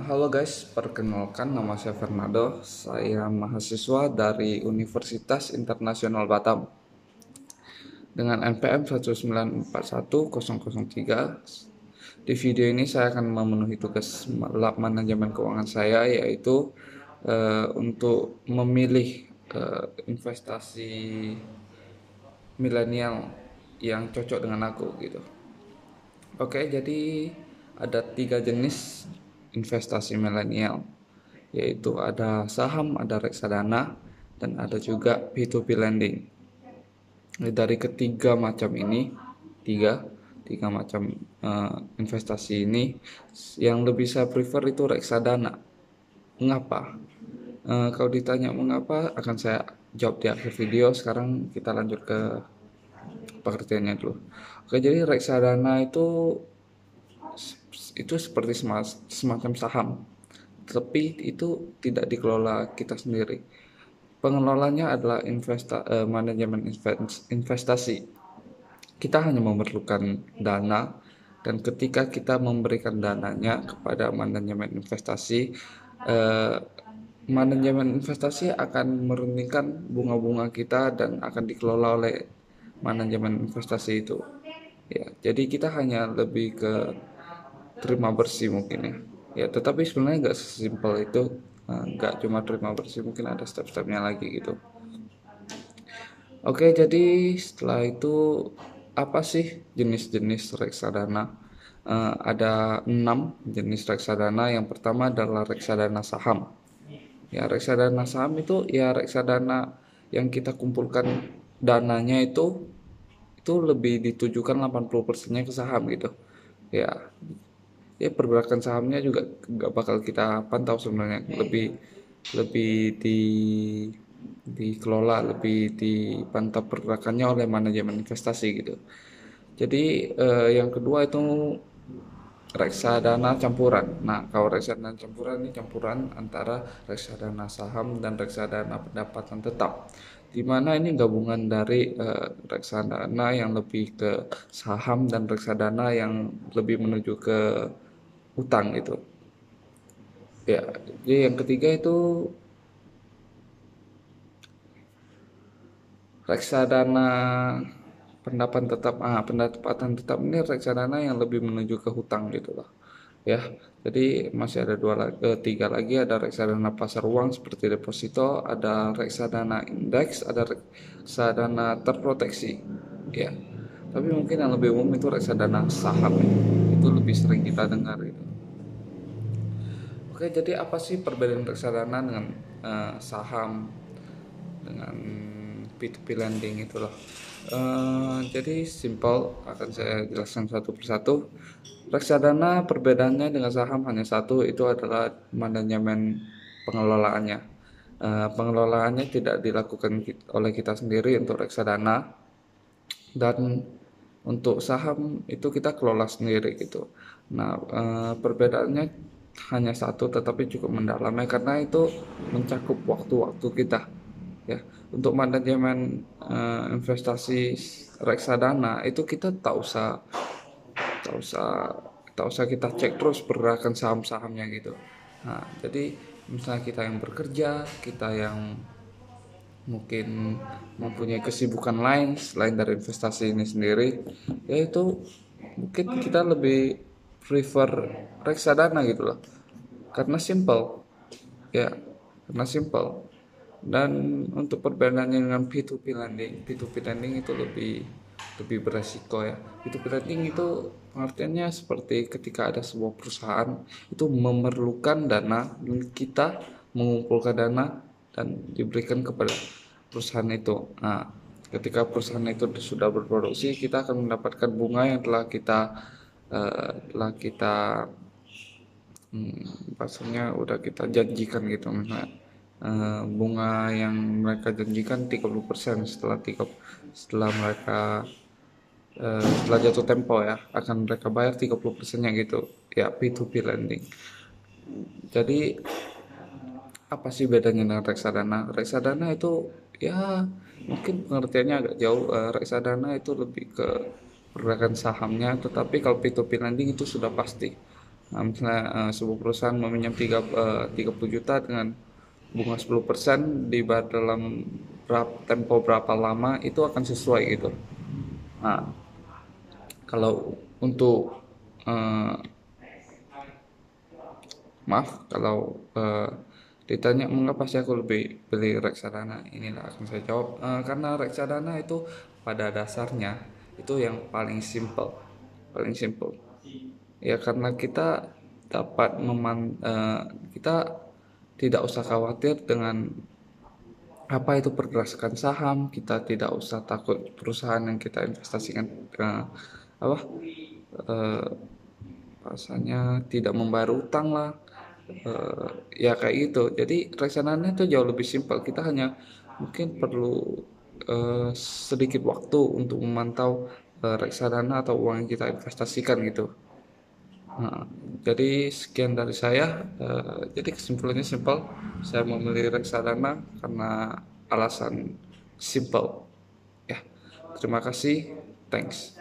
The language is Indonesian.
Halo guys, perkenalkan nama saya Fernando. Saya mahasiswa dari Universitas Internasional Batam dengan NPM 1941003. Di video ini saya akan memenuhi tugas lab manajemen keuangan saya, yaitu untuk memilih investasi milenial yang cocok dengan aku gitu. Oke, jadi ada 3 jenis investasi milenial, yaitu ada saham, ada reksadana, dan ada juga P2P lending. Dari ketiga macam ini, tiga macam investasi ini, yang lebih saya prefer itu reksadana. Mengapa? Kalau ditanya mengapa, akan saya jawab di akhir video. Sekarang kita lanjut ke pengertiannya dulu. Oke, jadi reksadana itu seperti semacam saham, tapi itu tidak dikelola kita sendiri. Pengelolanya adalah manajemen investasi. Kita hanya memerlukan dana, dan ketika kita memberikan dananya kepada manajemen investasi, eh, manajemen investasi akan meruntingkan bunga-bunga kita dan akan dikelola oleh manajemen investasi itu. Ya, jadi kita hanya lebih ke terima bersih mungkin ya. Ya, tetapi sebenarnya nggak sesimpel itu. Nggak cuma terima bersih, mungkin ada step-stepnya lagi gitu. Oke, jadi setelah itu apa sih jenis-jenis reksadana? Ada 6 jenis reksadana. Yang pertama adalah reksadana saham. Ya, reksadana saham itu ya reksadana yang kita kumpulkan dananya itu lebih ditujukan 80%-nya ke saham gitu. Ya, pergerakan sahamnya juga nggak bakal kita pantau sebenarnya, lebih lebih dikelola, lebih dipantau pergerakannya oleh manajemen investasi gitu. Jadi yang kedua itu reksadana campuran. Nah, kalau reksadana campuran ini campuran antara reksadana saham dan reksadana pendapatan tetap, di mana ini gabungan dari reksadana yang lebih ke saham dan reksadana yang lebih menuju ke utang itu. Ya, jadi yang ketiga itu reksadana pendapatan tetap ini reksadana yang lebih menuju ke hutang gitu loh. Ya, jadi masih ada tiga lagi, ada reksadana pasar uang seperti deposito, ada reksadana indeks, ada reksadana terproteksi. Ya, tapi mungkin yang lebih umum itu reksadana saham ya. Itu lebih sering kita dengar itu. Oke, jadi apa sih perbedaan reksadana dengan saham, dengan P2P lending itu loh? Jadi simple, akan saya jelaskan satu persatu. Reksadana perbedaannya dengan saham hanya satu, itu adalah manajemen pengelolaannya. Pengelolaannya tidak dilakukan oleh kita sendiri untuk reksadana, dan untuk saham itu kita kelola sendiri gitu. Nah, perbedaannya hanya satu, tetapi cukup mendalam ya, karena itu mencakup waktu-waktu kita ya. Untuk manajemen investasi reksadana itu kita tak usah tak usah kita cek terus pergerakan saham-sahamnya gitu. Nah, jadi misalnya kita yang bekerja, kita yang mungkin mempunyai kesibukan lain selain dari investasi ini sendiri, yaitu mungkin kita lebih prefer reksadana gitu loh, karena simple ya, karena simple. Dan untuk perbedaannya dengan P2P lending itu lebih lebih beresiko ya. P2P lending itu pengertiannya seperti ketika ada sebuah perusahaan itu memerlukan dana, dan kita mengumpulkan dana dan diberikan kepada perusahaan itu. Nah, ketika perusahaan itu sudah berproduksi, kita akan mendapatkan bunga yang telah kita pasalnya udah kita janjikan gitu. Misalnya bunga yang mereka janjikan 30% setelah mereka setelah jatuh tempo ya, akan mereka bayar 30%-nya gitu ya. P2P lending. Jadi apa sih bedanya dengan reksadana? Reksadana itu ya mungkin pengertiannya agak jauh. Reksadana itu lebih ke pergerakan sahamnya, tetapi kalau P2P lending itu sudah pasti. Nah, misalnya sebuah perusahaan meminjam 30 juta dengan bunga 10% dalam tempo berapa lama itu akan sesuai gitu. Nah, kalau untuk eh, maaf kalau ditanya mengapa sih aku lebih beli reksadana, inilah akan saya jawab. Karena reksadana itu pada dasarnya itu yang paling simple ya, karena kita dapat kita tidak usah khawatir dengan apa itu pergerakan saham, kita tidak usah takut perusahaan yang kita investasikan apa eh, rasanya tidak membayar utang lah. Ya kayak gitu, jadi reksadana itu jauh lebih simpel, kita hanya mungkin perlu sedikit waktu untuk memantau reksadana atau uang yang kita investasikan gitu. Nah, jadi sekian dari saya. Jadi kesimpulannya simpel, saya memilih reksadana karena alasan simple. Ya, terima kasih, thanks.